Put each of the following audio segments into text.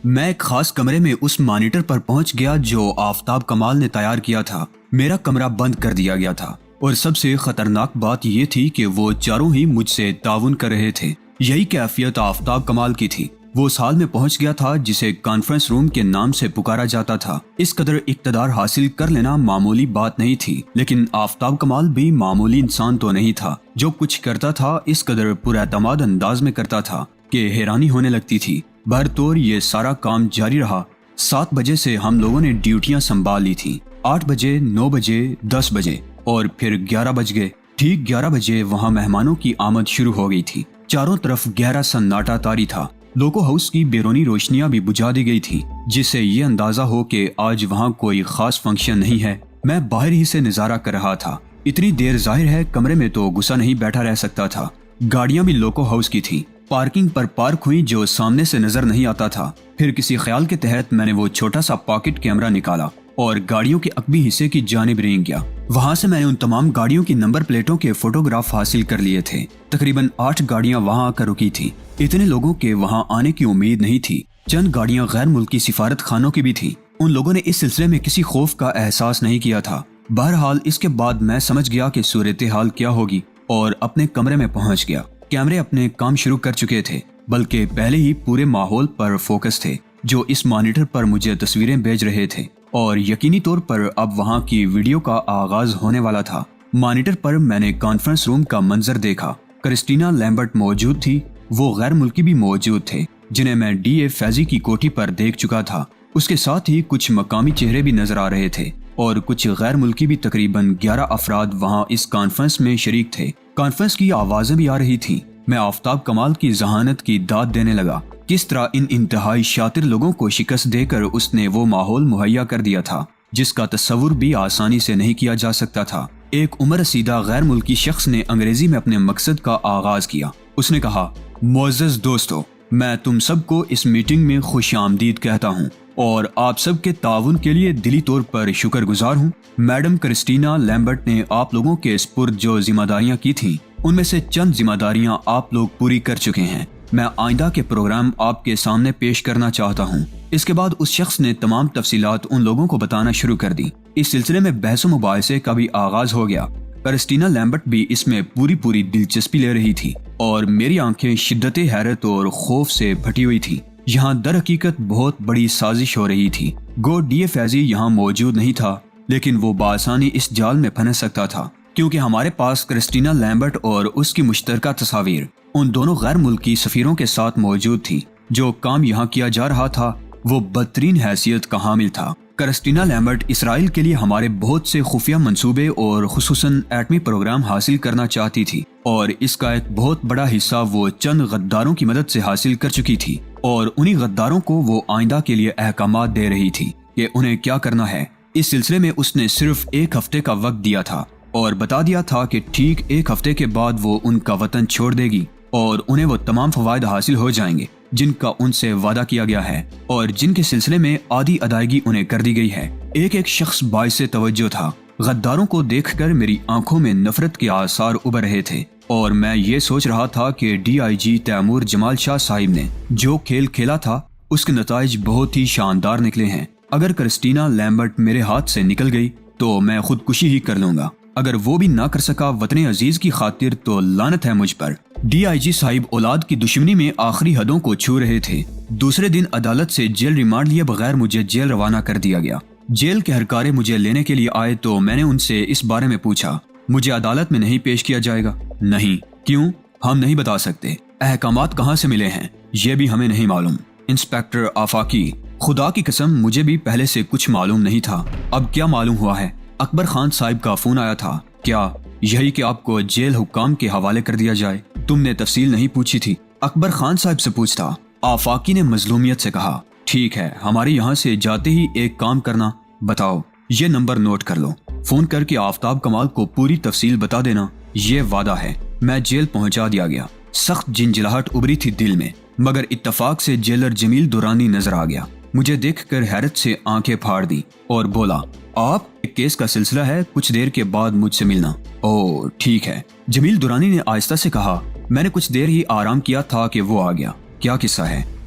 میں ایک خاص کمرے میں اس مانیٹر پر پہنچ گیا جو آفتاب کمال نے تیار کیا تھا۔ میرا کمرہ بند کر دیا گیا تھا اور سب سے خطرناک بات یہ تھی کہ وہ چاروں ہی مجھ سے تعاون کر رہے تھے۔ یہی کیفیت آفتاب کمال کی تھی۔ وہ اس حال میں پہنچ گیا تھا جسے کانفرنس روم کے نام سے پکارا جاتا تھا۔ اس قدر اقتدار حاصل کر لینا معمولی بات نہیں تھی، لیکن آفتاب کمال بھی معمولی انسان تو نہیں تھا۔ جو کچھ کرتا تھا اس قدر پر اعتماد انداز میں کرتا تھا کہ حیرانی ہونے لگتی تھی۔ بہرطور یہ سارا کام جاری رہا۔ 7 بجے سے ہم لوگوں نے ڈیوٹیاں سنبھال لی تھی۔ 8 بجے، 9 بجے، 10 بجے اور پھر 11 بج گئے۔ ٹھیک 11 بجے وہاں مہمانوں کی آمد شروع ہو گئی تھی۔ چاروں طرف گہرا سناٹا طاری تھا۔ لوکو ہاؤس کی بیرونی روشنیاں بھی بجھا دی گئی تھی جس سے یہ اندازہ ہو کہ آج وہاں کوئی خاص فنکشن نہیں ہے۔ میں باہر ہی سے نظارہ کر رہا تھا۔ اتنی دیر ظاہر ہے کمرے میں تو غصہ نہیں بیٹھا رہ سکتا تھا۔ گاڑیاں بھی لوکو ہاؤس کی تھیں، پارکنگ پر پارک ہوئی جو سامنے سے نظر نہیں آتا تھا۔ پھر کسی خیال کے تحت میں نے وہ چھوٹا سا پاکٹ کیمرہ نکالا اور گاڑیوں کے عقبی حصے کی جانب رینگ گیا۔ وہاں سے میں نے ان تمام گاڑیوں کی نمبر پلیٹوں کے فوٹوگراف حاصل کر لیے تھے۔ تقریباً 8 گاڑیاں وہاں آ کر رکی تھی۔ اتنے لوگوں کے وہاں آنے کی امید نہیں تھی۔ چند گاڑیاں غیر ملکی سفارت خانوں کی بھی تھیں۔ ان لوگوں نے اس سلسلے میں کسی خوف کا احساس نہیں کیا تھا۔ بہرحال اس کے بعد میں سمجھ گیا کہ صورتحال کیا ہوگی اور اپنے کمرے میں پہنچ گیا۔ کیمرے اپنے کام شروع کر چکے تھے، بلکہ پہلے ہی پورے ماحول پر فوکس تھے جو اس مانیٹر پر مجھے تصویریں بھیج رہے تھے، اور یقینی طور پر اب وہاں کی ویڈیو کا آغاز ہونے والا تھا۔ مانیٹر پر میں نے کانفرنس روم کا منظر دیکھا۔ کرسٹینا لیمبرٹ موجود تھی۔ وہ غیر ملکی بھی موجود تھے جنہیں میں ڈی اے فیضی کی کوٹھی پر دیکھ چکا تھا۔ اس کے ساتھ ہی کچھ مقامی چہرے بھی نظر آ رہے تھے اور کچھ غیر ملکی بھی۔ تقریباً 11 افراد وہاں اس کانفرنس میں شریک تھے۔ کانفرنس کی آوازیں بھی آ رہی تھیں۔ میں آفتاب کمال کی ذہانت کی داد دینے لگا۔ کس طرح ان انتہائی شاطر لوگوں کو شکست دے کر اس نے وہ ماحول مہیا کر دیا تھا جس کا تصور بھی آسانی سے نہیں کیا جا سکتا تھا۔ ایک عمر رسیدہ غیر ملکی شخص نے انگریزی میں اپنے مقصد کا آغاز کیا۔ اس نے کہا، معزز دوستو، میں تم سب کو اس میٹنگ میں خوش آمدید کہتا ہوں اور آپ سب کے تعاون کے لیے دلی طور پر شکر گزار ہوں۔ میڈم کرسٹینا لیمبرٹ نے آپ لوگوں کے سپرد جو ذمہ داریاں کی تھیں ان میں سے چند ذمہ داریاں آپ لوگ پوری کر چکے ہیں۔ میں آئندہ کے پروگرام آپ کے سامنے پیش کرنا چاہتا ہوں۔ اس کے بعد اس شخص نے تمام تفصیلات ان لوگوں کو بتانا شروع کر دی۔ اس سلسلے میں بحث و مباحثے کا بھی آغاز ہو گیا۔ کرسٹینا لیمبرٹ بھی اس میں پوری دلچسپی لے رہی تھی اور میری آنکھیں شدت حیرت اور خوف سے پھٹی ہوئی تھی۔ یہاں در حقیقت بہت بڑی سازش ہو رہی تھی۔ گو ڈی اے فیضی یہاں موجود نہیں تھا، لیکن وہ بآسانی اس جال میں پھنس سکتا تھا کیونکہ ہمارے پاس کرسٹینا لیمبرٹ اور اس کی مشترکہ تصاویر ان دونوں غیر ملکی سفیروں کے ساتھ موجود تھی۔ جو کام یہاں کیا جا رہا تھا وہ بدترین حیثیت کا حامل تھا۔ کرسٹینا لیمبرٹ اسرائیل کے لیے ہمارے بہت سے خفیہ منصوبے اور خصوصاً ایٹمی پروگرام حاصل کرنا چاہتی تھی، اور اس کا ایک بہت بڑا حصہ وہ چند غداروں کی مدد سے حاصل کر چکی تھی، اور انہی غداروں کو وہ آئندہ کے لیے احکامات دے رہی تھی کہ انہیں کیا کرنا ہے۔ اس سلسلے میں اس نے صرف 1 ہفتے کا وقت دیا تھا اور بتا دیا تھا کہ ٹھیک 1 ہفتے کے بعد وہ ان کا وطن چھوڑ دے گی اور انہیں وہ تمام فوائد حاصل ہو جائیں گے جن کا ان سے وعدہ کیا گیا ہے اور جن کے سلسلے میں آدھی ادائیگی انہیں کر دی گئی ہے۔ ایک شخص باعث توجہ تھا۔ غداروں کو دیکھ کر میری آنکھوں میں نفرت کے آثار ابھر رہے تھے اور میں یہ سوچ رہا تھا کہ ڈی آئی جی تیمور جمال شاہ صاحب نے جو کھیل کھیلا تھا اس کے نتائج بہت ہی شاندار نکلے ہیں۔ اگر کرسٹینا لیمبرٹ میرے ہاتھ سے نکل گئی تو میں خودکشی ہی کر لوں گا۔ اگر وہ بھی نہ کر سکا وطن عزیز کی خاطر تو لعنت ہے مجھ پر۔ ڈی آئی جی صاحب اولاد کی دشمنی میں آخری حدوں کو چھو رہے تھے۔ دوسرے دن عدالت سے جیل ریمانڈ لیے بغیر مجھے جیل روانہ کر دیا گیا۔ جیل کے اہلکار مجھے لینے کے لیے آئے تو میں نے ان سے اس بارے میں پوچھا، مجھے عدالت میں نہیں پیش کیا جائے گا؟ نہیں۔ کیوں؟ ہم نہیں بتا سکتے۔ احکامات کہاں سے ملے ہیں یہ بھی ہمیں نہیں معلوم۔ انسپیکٹر آفاقی، خدا کی قسم مجھے بھی پہلے سے کچھ معلوم نہیں تھا۔ اب کیا معلوم ہوا ہے؟ اکبر خان صاحب کا فون آیا تھا۔ کیا یہی کہ آپ کو جیل حکام کے حوالے کر دیا جائے؟ تم نے تفصیل نہیں پوچھی تھی؟ اکبر خان صاحب سے پوچھتا۔ آفاقی نے مظلومیت سے کہا، ٹھیک ہے، ہمارے یہاں سے جاتے ہی ایک کام کرنا۔ بتاؤ۔ یہ نمبر نوٹ کر لو۔ فون کر کے آفتاب کمال کو پوری تفصیل بتا دینا، یہ وعدہ ہے۔ میں جیل پہنچا دیا گیا۔ سخت جنجلاہٹ ابری تھی دل میں، مگر اتفاق سے جیلر جمیل دورانی نظر آ گیا۔ مجھے دیکھ کر حیرت سے آنکھیں پھاڑ دی اور بولا، آپ ایک کیس کا سلسلہ ہے، کچھ دیر کے بعد مجھ سے ملنا۔ اوہ ٹھیک ہے، جمیل دورانی نے آہستہ سے کہا۔ میں نے کچھ دیر ہی آرام کیا تھا کہ وہ آ گیا۔ کیا قصہ ہے؟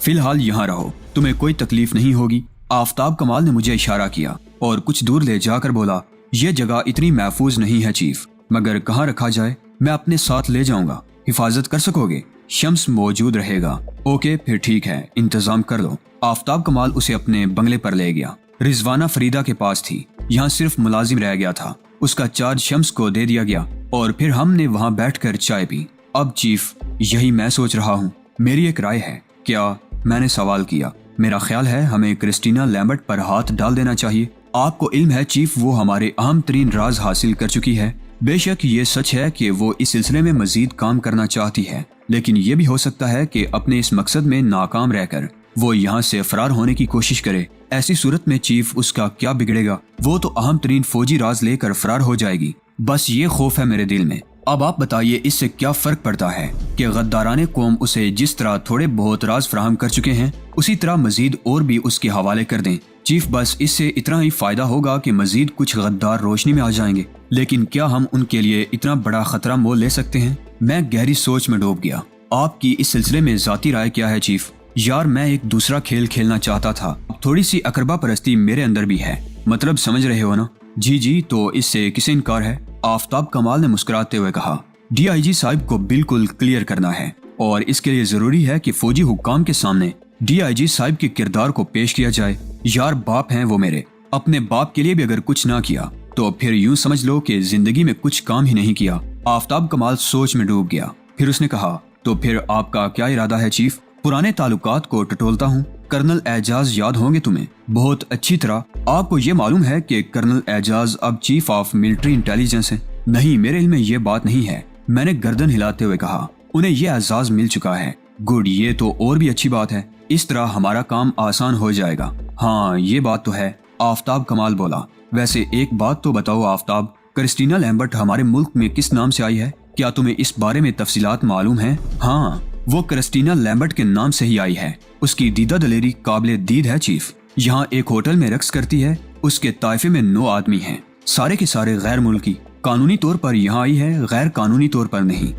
فی الحال یہاں رہو، تمہیں کوئی تکلیف نہیں ہوگی۔ آفتاب کمال نے مجھے اشارہ کیا اور کچھ دور لے جا کر بولا، یہ جگہ اتنی محفوظ نہیں ہے چیف، مگر کہاں رکھا جائے؟ میں اپنے ساتھ لے جاؤں گا، حفاظت کر سکو گے؟ شمس موجود رہے گا۔ اوکے پھر ٹھیک ہے، انتظام کر لو۔ آفتاب کمال اسے اپنے بنگلے پر لے گیا۔ رضوانہ فریدہ کے پاس تھی، یہاں صرف ملازم رہ گیا تھا، اس کا چارج شمس کو دے دیا گیا اور پھر ہم نے وہاں بیٹھ کر چائے پی۔ اب چیف یہی میں سوچ رہا ہوں، میری ایک رائے ہے۔ کیا؟ میں نے سوال کیا۔ میرا خیال ہے ہمیں کرسٹینا لیمبرٹ پر ہاتھ ڈال دینا چاہیے۔ آپ کو علم ہے چیف، وہ ہمارے اہم ترین راز حاصل کر چکی ہے۔ بے شک یہ سچ ہے کہ وہ اس سلسلے میں مزید کام کرنا چاہتی ہے، لیکن یہ بھی ہو سکتا ہے کہ اپنے اس مقصد میں ناکام رہ کر وہ یہاں سے فرار ہونے کی کوشش کرے۔ ایسی صورت میں چیف اس کا کیا بگڑے گا؟ وہ تو اہم ترین فوجی راز لے کر فرار ہو جائے گی، بس یہ خوف ہے میرے دل میں۔ اب آپ بتائیے اس سے کیا فرق پڑتا ہے کہ غداران قوم اسے جس طرح تھوڑے بہت راز فراہم کر چکے ہیں اسی طرح مزید اور بھی اس کے حوالے کر دیں۔ چیف بس اس سے اتنا ہی فائدہ ہوگا کہ مزید کچھ غدار روشنی میں آ جائیں گے، لیکن کیا ہم ان کے لیے اتنا بڑا خطرہ مول لے سکتے ہیں؟ میں گہری سوچ میں ڈوب گیا۔ آپ کی اس سلسلے میں ذاتی رائے کیا ہے چیف؟ یار میں ایک دوسرا کھیل کھیلنا چاہتا تھا، تھوڑی سی اقربا پرستی میرے اندر بھی ہے، مطلب سمجھ رہے ہو نا؟ جی تو اس سے کسے انکار ہے؟ آفتاب کمال نے مسکراتے ہوئے کہا۔ ڈی آئی جی صاحب کو بالکل کلیئر کرنا ہے اور اس کے لیے ضروری ہے کہ فوجی حکام کے سامنے ڈی آئی جی صاحب کے کردار کو پیش کیا جائے۔ یار باپ ہیں وہ میرے، اپنے باپ کے لیے بھی اگر کچھ نہ کیا تو پھر یوں سمجھ لو کہ زندگی میں کچھ کام ہی نہیں کیا۔ آفتاب کمال سوچ میں ڈوب گیا، پھر اس نے کہا، تو پھر آپ کا کیا ارادہ ہے چیف؟ پرانے تعلقات کو ٹٹولتا ہوں۔ کرنل اعجاز یاد ہوں گے تمہیں بہت اچھی طرح۔ آپ کو یہ معلوم ہے کہ کرنل اعجاز اب چیف آف ملٹری انٹیلیجنس ہے؟ نہیں، میرے علم میں یہ بات نہیں ہے، میں نے گردن ہلاتے ہوئے کہا۔ انہیں یہ اعزاز مل چکا ہے؟ گڈ، یہ تو اور بھی اچھی بات ہے، اس طرح ہمارا کام آسان ہو جائے گا۔ ہاں یہ بات تو ہے، آفتاب کمال بولا۔ ویسے ایک بات تو بتاؤ آفتاب، کرسٹینا لیمبرٹ ہمارے ملک میں کس نام سے آئی ہے؟ کیا تمہیں اس بارے میں تفصیلات معلوم ہیں؟ ہاں، وہ کرسٹینا لیمبرٹ کے نام سے ہی آئی ہے۔ اس کی دیدہ دلیری قابل دید ہے چیف۔ یہاں ایک ہوٹل میں رقص کرتی ہے، اس کے طائفے میں 9 آدمی ہیں، سارے کے سارے غیر ملکی۔ قانونی طور پر یہاں آئی ہے، غیر قانونی طور پر نہیں۔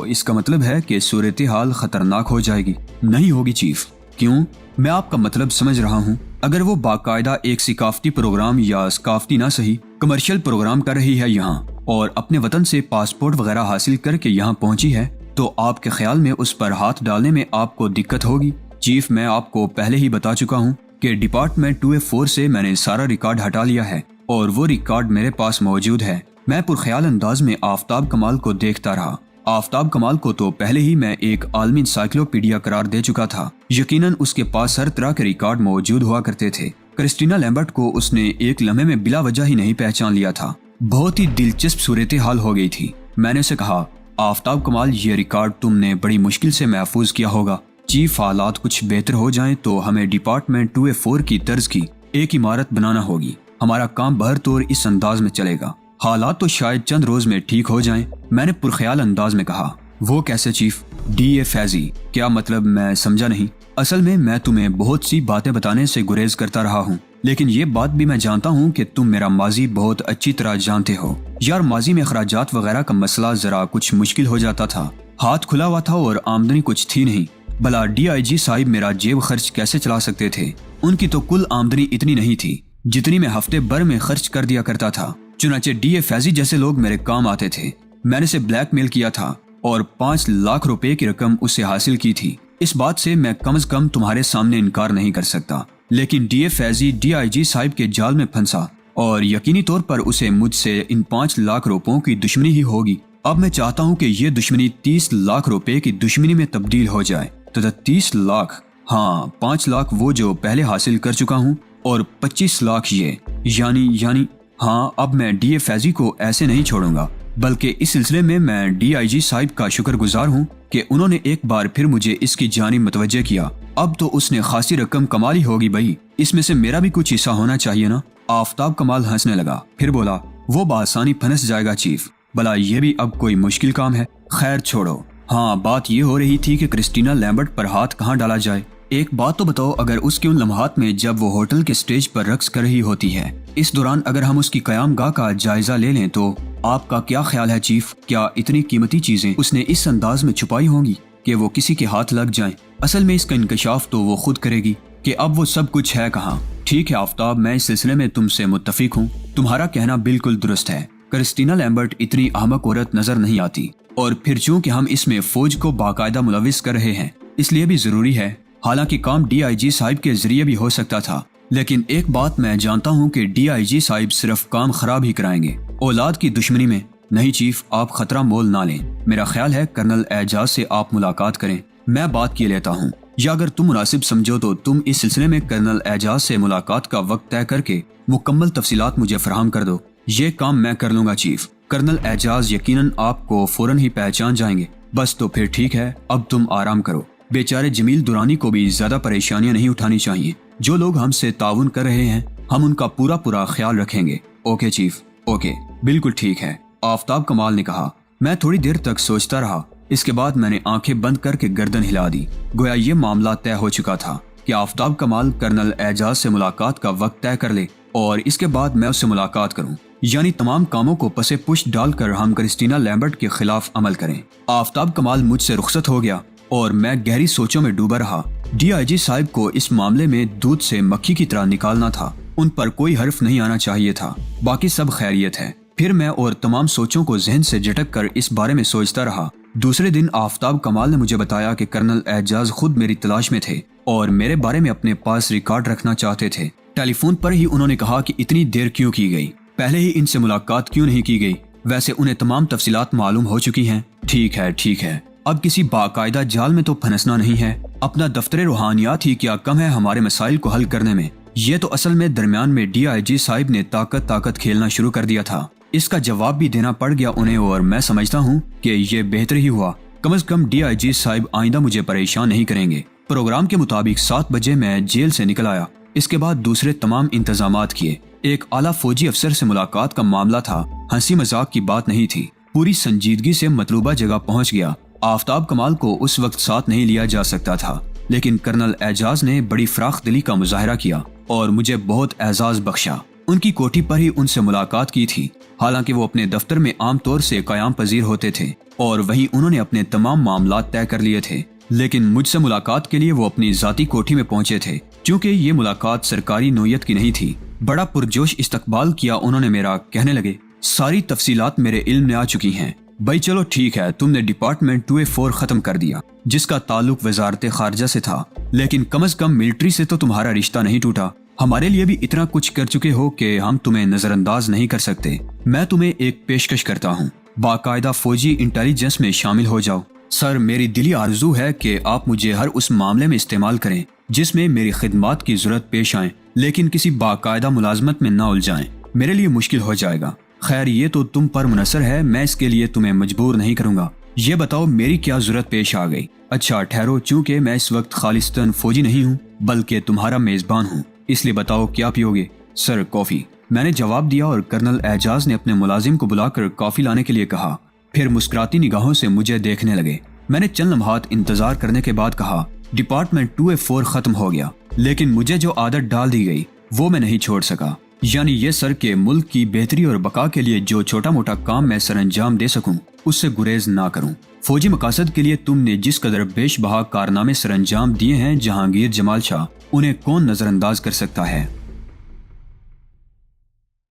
اس کا مطلب ہے کہ صورتحال خطرناک ہو جائے گی۔ نہیں ہوگی چیف۔ کیوں؟ میں آپ کا مطلب سمجھ رہا ہوں۔ اگر وہ باقاعدہ ایک ثقافتی پروگرام یا ثقافتی نہ صحیح کمرشل پروگرام کر رہی ہے یہاں اور اپنے وطن سے پاسپورٹ وغیرہ حاصل کر کے یہاں پہنچی ہے تو آپ کے خیال میں اس پر ہاتھ ڈالنے میں آپ کو دقت ہوگی؟ چیف میں آپ کو پہلے ہی بتا چکا ہوں کہ ڈپارٹمنٹ 2A4 سے میں نے سارا ریکارڈ ہٹا لیا ہے اور وہ ریکارڈ میرے پاس موجود ہے۔ میں پرخیال انداز میں آفتاب کمال کو دیکھتا رہا۔ آفتاب کمال کو تو پہلے ہی میں ایک عالمی انسائکلوپیڈیا قرار دے چکا تھا، یقیناً اس کے پاس ہر طرح کے ریکارڈ موجود ہوا کرتے تھے۔ کرسٹینا لیمبرٹ کو اس نے ایک لمحے میں بلا وجہ ہی نہیں پہچان لیا تھا۔ بہت ہی دلچسپ صورتحال ہو گئی تھی۔ میں نے اسے کہا، آفتاب کمال یہ ریکارڈ تم نے بڑی مشکل سے محفوظ کیا ہوگا۔ چیف حالات کچھ بہتر ہو جائیں تو ہمیں ڈپارٹمنٹ 2A4 کی طرز کی ایک عمارت بنانا ہوگی۔ ہمارا کام بہر طور اس انداز میں چلے گا۔ حالات تو شاید چند روز میں ٹھیک ہو جائیں۔ میں نے پرخیال انداز میں کہا، وہ کیسے چیف؟ DA فیضی، کیا مطلب؟ میں سمجھا نہیں۔ اصل میں تمہیں بہت سی باتیں بتانے سے گریز کرتا رہا ہوں، لیکن یہ بات بھی میں جانتا ہوں کہ تم میرا ماضی بہت اچھی طرح جانتے ہو۔ یار ماضی میں اخراجات وغیرہ کا مسئلہ ذرا کچھ مشکل ہو جاتا تھا، ہاتھ کھلا ہوا تھا اور آمدنی کچھ تھی نہیں۔ بلا DIG صاحب میرا جیب خرچ کیسے چلا سکتے تھے؟ ان کی تو کل آمدنی اتنی نہیں تھی جتنی میں ہفتے بھر میں خرچ کر دیا کرتا تھا۔ چنانچہ DA فیضی جیسے لوگ میرے کام آتے تھے۔ میں نے اسے بلیک میل کیا تھا اور 5 لاکھ روپے کی رقم اس سے حاصل کی تھی۔ اس بات سے میں کم از کم تمہارے سامنے انکار نہیں کر سکتا، لیکن DA فیضی DIG صاحب کے جال میں پھنسا اور یقینی طور پر اسے مجھ سے ان 5 لاکھ روپوں کی دشمنی ہی ہوگی۔ اب میں چاہتا ہوں کہ یہ دشمنی 30 لاکھ روپے کی دشمنی میں تبدیل ہو جائے۔ تو 30 لاکھ، ہاں 5 لاکھ وہ جو پہلے حاصل کر چکا ہوں اور 25 لاکھ یہ، یعنی ہاں اب میں DA فیضی کو ایسے نہیں چھوڑوں گا، بلکہ اس سلسلے میں DIG صاحب کا شکر گزار ہوں کہ انہوں نے ایک بار پھر مجھے اس کی جانب متوجہ کیا۔ اب تو اس نے خاصی رقم کمالی ہوگی بھائی، اس میں سے میرا بھی کچھ حصہ ہونا چاہیے نا۔ آفتاب کمال ہنسنے لگا، پھر بولا، وہ بآسانی پھنس جائے گا چیف، بلا یہ بھی اب کوئی مشکل کام ہے۔ خیر چھوڑو، ہاں بات یہ ہو رہی تھی کہ کرسٹینا لیمبرٹ پر ہاتھ کہاں ڈالا جائے۔ ایک بات تو بتاؤ، اگر اس کے ان لمحات میں جب وہ ہوٹل کے سٹیج پر رقص کر رہی ہوتی ہے، اس دوران اگر ہم اس کی قیام گاہ کا جائزہ لے لیں تو آپ کا کیا خیال ہے چیف؟ کیا اتنی قیمتی چیزیں اس نے اس انداز میں چھپائی ہوں گی کہ وہ کسی کے ہاتھ لگ جائیں؟ اصل میں اس کا انکشاف تو وہ خود کرے گی کہ اب وہ سب کچھ ہے کہاں۔ ٹھیک ہے آفتاب، میں اس سلسلے میں تم سے متفق ہوں، تمہارا کہنا بالکل درست ہے۔ کرسٹینا لیمبرٹ اتنی احمق عورت نظر نہیں آتی، اور پھر چونکہ ہم اس میں فوج کو باقاعدہ ملوث کر رہے ہیں اس لیے بھی ضروری ہے، حالانکہ کام ڈی آئی جی صاحب کے ذریعے بھی ہو سکتا تھا، لیکن ایک بات میں جانتا ہوں کہ ڈی آئی جی صاحب صرف کام خراب ہی کرائیں گے، اولاد کی دشمنی میں نہیں۔ چیف، آپ خطرہ مول نہ لیں، میرا خیال ہے کرنل اعجاز سے آپ ملاقات کریں، میں بات کیے لیتا ہوں، یا اگر تم مناسب سمجھو تو تم اس سلسلے میں کرنل اعجاز سے ملاقات کا وقت طے کر کے مکمل تفصیلات مجھے فراہم کر دو۔ یہ کام میں کر لوں گا چیف، کرنل اعجاز یقیناً آپ کو فوراً ہی پہچان جائیں گے۔ بس تو پھر ٹھیک ہے، اب تم آرام کرو، بیچارے جمیل درانی کو بھی زیادہ پریشانیاں نہیں اٹھانی چاہیے، جو لوگ ہم سے تعاون کر رہے ہیں ہم ان کا پورا خیال رکھیں گے۔ اوکے چیف، اوکے، بالکل ٹھیک ہے، آفتاب کمال نے کہا۔ میں تھوڑی دیر تک سوچتا رہا، اس کے بعد میں نے آنکھیں بند کر کے گردن ہلا دی، گویا یہ معاملہ طے ہو چکا تھا کہ آفتاب کمال کرنل اعجاز سے ملاقات کا وقت طے کر لے اور اس کے بعد میں اس سے ملاقات کروں، یعنی تمام کاموں کو پسے پشت ڈال کر ہم کرسٹینا لیمبرٹ کے خلاف عمل کریں۔ آفتاب کمال مجھ سے رخصت ہو گیا اور میں گہری سوچوں میں ڈوبا رہا۔ ڈی آئی جی صاحب کو اس معاملے میں دودھ سے مکھی کی طرح نکالنا تھا، ان پر کوئی حرف نہیں آنا چاہیے تھا، باقی سب خیریت ہے۔ پھر میں اور تمام سوچوں کو ذہن سے جھٹک کر اس بارے میں سوچتا رہا۔ دوسرے دن آفتاب کمال نے مجھے بتایا کہ کرنل اعجاز خود میری تلاش میں تھے اور میرے بارے میں اپنے پاس ریکارڈ رکھنا چاہتے تھے۔ ٹیلی فون پر ہی انہوں نے کہا کہ اتنی دیر کیوں کی گئی، پہلے ہی ان سے ملاقات کیوں نہیں کی گئی، ویسے انہیں تمام تفصیلات معلوم ہو چکی ہیں۔ ٹھیک ہے، اب کسی باقاعدہ جال میں تو پھنسنا نہیں ہے، اپنا دفتر روحانیات ہی کیا کم ہے ہمارے مسائل کو حل کرنے میں۔ یہ تو اصل میں درمیان میں ڈی آئی جی صاحب نے طاقت کھیلنا شروع کر دیا تھا، اس کا جواب بھی دینا پڑ گیا انہیں، اور میں سمجھتا ہوں کہ یہ بہتر ہی ہوا، کم از کم ڈی آئی جی صاحب آئندہ مجھے پریشان نہیں کریں گے۔ پروگرام کے مطابق 7 بجے میں جیل سے نکل آیا، اس کے بعد دوسرے تمام انتظامات کیے۔ ایک اعلیٰ فوجی افسر سے ملاقات کا معاملہ تھا، ہنسی مذاق کی بات نہیں تھی، پوری سنجیدگی سے مطلوبہ جگہ پہنچ گیا۔ آفتاب کمال کو اس وقت ساتھ نہیں لیا جا سکتا تھا، لیکن کرنل اعجاز نے بڑی فراخ دلی کا مظاہرہ کیا اور مجھے بہت اعزاز بخشا۔ ان کی کوٹھی پر ہی ان سے ملاقات کی تھی، حالانکہ وہ اپنے دفتر میں عام طور سے قیام پذیر ہوتے تھے اور وہیں انہوں نے اپنے تمام معاملات طے کر لیے تھے، لیکن مجھ سے ملاقات کے لیے وہ اپنی ذاتی کوٹھی میں پہنچے تھے۔ چونکہ یہ ملاقات سرکاری نوعیت کی نہیں تھی، بڑا پرجوش استقبال کیا انہوں نے میرا، کہنے لگے ساری تفصیلات میرے علم میں آ چکی ہیں بھائی، چلو ٹھیک ہے، تم نے ڈپارٹمنٹ 2A4 ختم کر دیا جس کا تعلق وزارت خارجہ سے تھا، لیکن کم از کم ملٹری سے تو تمہارا رشتہ نہیں ٹوٹا، ہمارے لیے بھی اتنا کچھ کر چکے ہو کہ ہم تمہیں نظر انداز نہیں کر سکتے۔ میں تمہیں ایک پیشکش کرتا ہوں، باقاعدہ فوجی انٹیلیجنس میں شامل ہو جاؤ۔ سر، میری دلی آرزو ہے کہ آپ مجھے ہر اس معاملے میں استعمال کریں جس میں میری خدمات کی ضرورت پیش آئیں، لیکن کسی باقاعدہ ملازمت میں نہ الجھائیں، میرے لیے مشکل ہو جائے گا۔ خیر، یہ تو تم پر منحصر ہے، میں اس کے لیے تمہیں مجبور نہیں کروں گا۔ یہ بتاؤ میری کیا ضرورت پیش آ گئی؟ اچھا ٹھہرو، چونکہ میں اس وقت خالصتاً فوجی نہیں ہوں بلکہ تمہارا میزبان ہوں، اس لیے بتاؤ کیا پیو گے؟ سر، کافی، میں نے جواب دیا اور کرنل اعجاز نے اپنے ملازم کو بلا کر کافی لانے کے لیے کہا، پھر مسکراتی نگاہوں سے مجھے دیکھنے لگے۔ میں نے چند لمحات انتظار کرنے کے بعد کہا، ڈپارٹمنٹ 2A4 ختم ہو گیا، لیکن مجھے جو عادت ڈال دی گئی وہ میں نہیں چھوڑ سکا، یعنی یہ سر کہ ملک کی بہتری اور بقا کے لیے جو چھوٹا موٹا کام میں سر انجام دے سکوں اس سے گریز نہ کروں۔ فوجی مقاصد کے لیے تم نے جس قدر بیش بہا کارنامے سر انجام دیے ہیں جہانگیر جمال شاہ، انہیں کون نظر انداز کر سکتا ہے۔